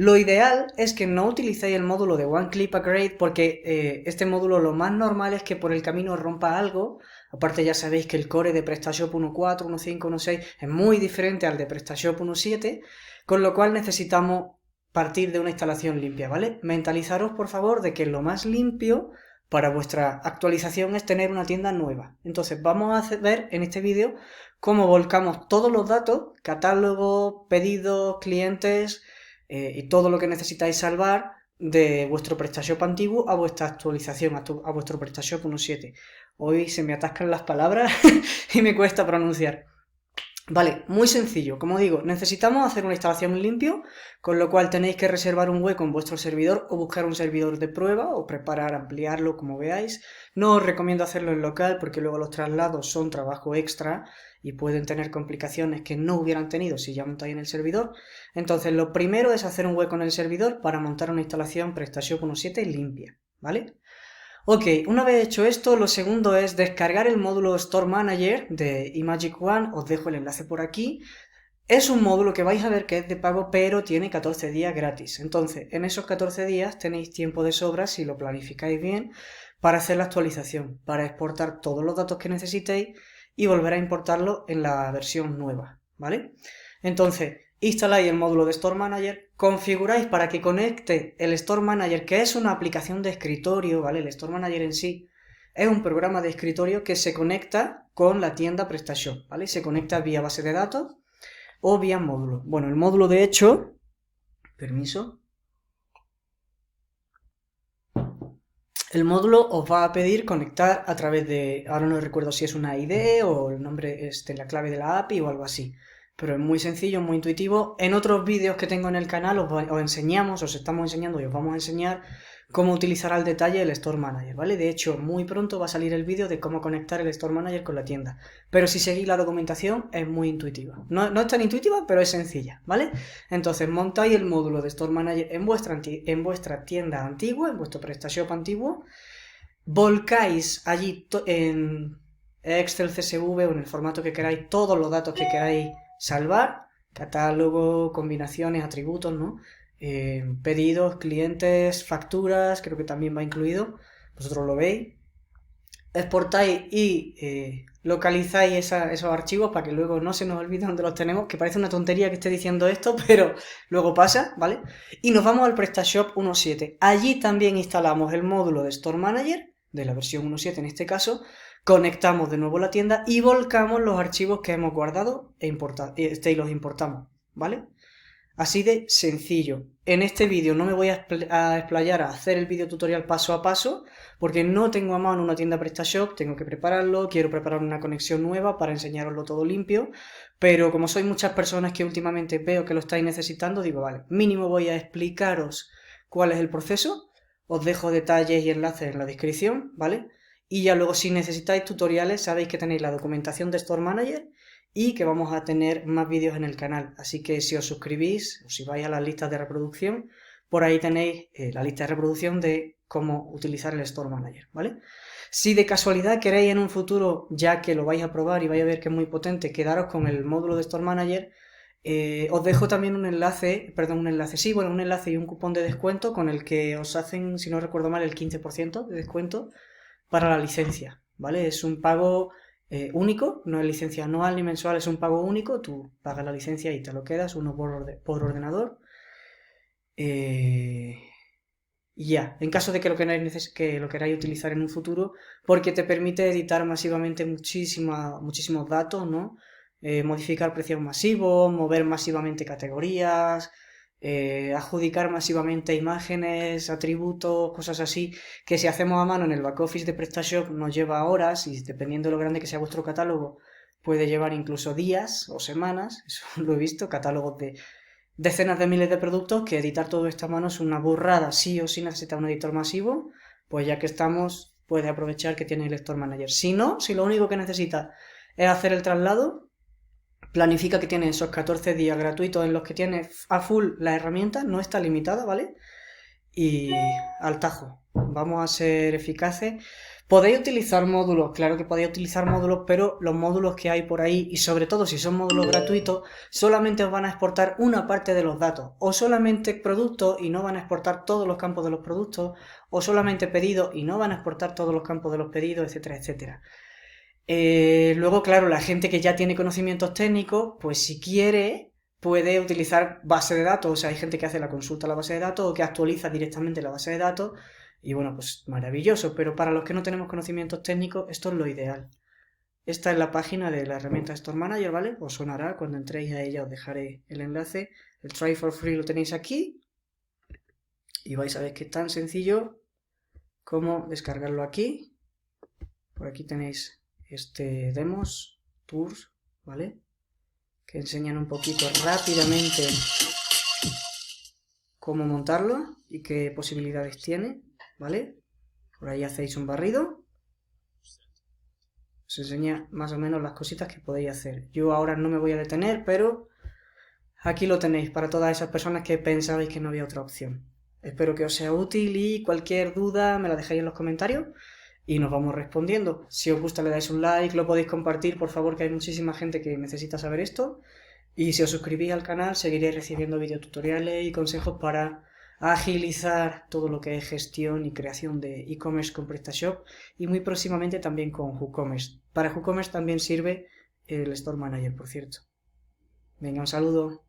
Lo ideal es que no utilicéis el módulo de One Clip Upgrade porque este módulo lo más normal es que por el camino rompa algo. Aparte ya sabéis que el core de PrestaShop 1.4, 1.5, 1.6 es muy diferente al de PrestaShop 1.7, con lo cual necesitamos partir de una instalación limpia, ¿vale? Mentalizaros por favor de que lo más limpio para vuestra actualización es tener una tienda nueva. Entonces vamos a ver en este vídeo cómo volcamos todos los datos, catálogo, pedidos, clientes y todo lo que necesitáis salvar de vuestro PrestaShop antiguo a vuestra actualización, a vuestro PrestaShop 1.7. Hoy se me atascan las palabras y me cuesta pronunciar. Vale, muy sencillo. Como digo, necesitamos hacer una instalación limpio, con lo cual tenéis que reservar un hueco en vuestro servidor o buscar un servidor de prueba o preparar, ampliarlo, como veáis. No os recomiendo hacerlo en local porque luego los traslados son trabajo extra y pueden tener complicaciones que no hubieran tenido si ya montáis en el servidor. Entonces, lo primero es hacer un hueco en el servidor para montar una instalación PrestaShop 1.7 limpia, ¿vale? Ok, una vez hecho esto, lo segundo es descargar el módulo Store Manager de eMagic One. Os dejo el enlace por aquí. Es un módulo que vais a ver que es de pago, pero tiene 14 días gratis. Entonces, en esos 14 días tenéis tiempo de sobra, si lo planificáis bien, para hacer la actualización, para exportar todos los datos que necesitéis y volver a importarlo en la versión nueva, ¿vale? Entonces, instaláis el módulo de Store Manager, configuráis para que conecte el Store Manager, que es una aplicación de escritorio, ¿vale? El Store Manager en sí es un programa de escritorio que se conecta con la tienda PrestaShop, ¿vale? Se conecta vía base de datos o vía módulo. Bueno, el módulo de hecho, permiso, el módulo os va a pedir conectar a través de, ahora no recuerdo si es una ID o el nombre, la clave de la API o algo así. Pero es muy sencillo, muy intuitivo. En otros vídeos que tengo en el canal os enseñamos, os estamos enseñando y os vamos a enseñar cómo utilizar al detalle el Store Manager, ¿vale? De hecho, muy pronto va a salir el vídeo de cómo conectar el Store Manager con la tienda. Pero si seguís la documentación es muy intuitiva. No es tan intuitiva, pero es sencilla, ¿vale? Entonces montáis el módulo de Store Manager en vuestra tienda antigua, en vuestro PrestaShop antiguo, volcáis allí en Excel, CSV o en el formato que queráis todos los datos que queráis salvar, catálogo, combinaciones, atributos, ¿no? Pedidos, clientes, facturas, creo que también va incluido, vosotros lo veis. Exportáis y localizáis esos archivos para que luego no se nos olvide dónde los tenemos, que parece una tontería que esté diciendo esto, pero luego pasa, ¿vale? Y nos vamos al PrestaShop 1.7. Allí también instalamos el módulo de Store Manager, de la versión 1.7 en este caso, conectamos de nuevo la tienda y volcamos los archivos que hemos guardado y los importamos, ¿vale? Así de sencillo. En este vídeo no me voy a explayar a hacer el vídeo tutorial paso a paso, porque no tengo a mano una tienda PrestaShop, tengo que prepararlo, quiero preparar una conexión nueva para enseñaroslo todo limpio, pero como sois muchas personas que últimamente veo que lo estáis necesitando, digo, vale, mínimo voy a explicaros cuál es el proceso, os dejo detalles y enlaces en la descripción, ¿vale? Y ya luego si necesitáis tutoriales sabéis que tenéis la documentación de Store Manager y que vamos a tener más vídeos en el canal. Así que si os suscribís o si vais a las listas de reproducción, por ahí tenéis la lista de reproducción de cómo utilizar el Store Manager, ¿vale? Si de casualidad queréis en un futuro, ya que lo vais a probar y vais a ver que es muy potente, quedaros con el módulo de Store Manager, os dejo también un enlace y un cupón de descuento con el que os hacen, si no recuerdo mal, el 15% de descuento para la licencia, ¿vale? Es un pago único, no es licencia anual ni mensual, es un pago único, tú pagas la licencia y te lo quedas, uno por ordenador. Y ya, en caso de que lo queráis utilizar en un futuro, porque te permite editar masivamente muchísimos datos, ¿no? Modificar precios masivos, mover masivamente categorías, adjudicar masivamente imágenes, atributos, cosas así, que si hacemos a mano en el back office de PrestaShop nos lleva horas y dependiendo de lo grande que sea vuestro catálogo, puede llevar incluso días o semanas, eso lo he visto, catálogos de decenas de miles de productos, que editar todo esto a mano es una burrada, sí o sí necesita un editor masivo, pues ya que estamos, puede aprovechar que tiene el Store Manager. Si no, si lo único que necesita es hacer el traslado, planifica que tiene esos 14 días gratuitos en los que tiene a full la herramienta, no está limitada, ¿vale? Y al tajo, vamos a ser eficaces, Podéis utilizar módulos, claro que podéis utilizar módulos, pero los módulos que hay por ahí, y sobre todo si son módulos gratuitos, solamente os van a exportar una parte de los datos, o solamente productos y no van a exportar todos los campos de los productos, o solamente pedidos y no van a exportar todos los campos de los pedidos, etcétera, etcétera. Luego, claro, la gente que ya tiene conocimientos técnicos, pues si quiere, puede utilizar base de datos. O sea, hay gente que hace la consulta a la base de datos o que actualiza directamente la base de datos. Y bueno, pues maravilloso. Pero para los que no tenemos conocimientos técnicos, esto es lo ideal. Esta es la página de la herramienta Store Manager, ¿vale? Os sonará, cuando entréis a ella os dejaré el enlace. El Try for Free lo tenéis aquí. Y vais a ver que es tan sencillo como descargarlo aquí. Por aquí tenéis demos, tours, ¿vale? Que enseñan un poquito rápidamente cómo montarlo y qué posibilidades tiene, ¿vale? Por ahí hacéis un barrido. Os enseña más o menos las cositas que podéis hacer. Yo ahora no me voy a detener, pero aquí lo tenéis para todas esas personas que pensabais que no había otra opción. Espero que os sea útil y cualquier duda me la dejáis en los comentarios y nos vamos respondiendo. Si os gusta le dais un like, lo podéis compartir, por favor, que hay muchísima gente que necesita saber esto. Y si os suscribís al canal seguiréis recibiendo videotutoriales y consejos para agilizar todo lo que es gestión y creación de e-commerce con PrestaShop y muy próximamente también con WooCommerce. Para WooCommerce también sirve el Store Manager, por cierto. Venga, un saludo.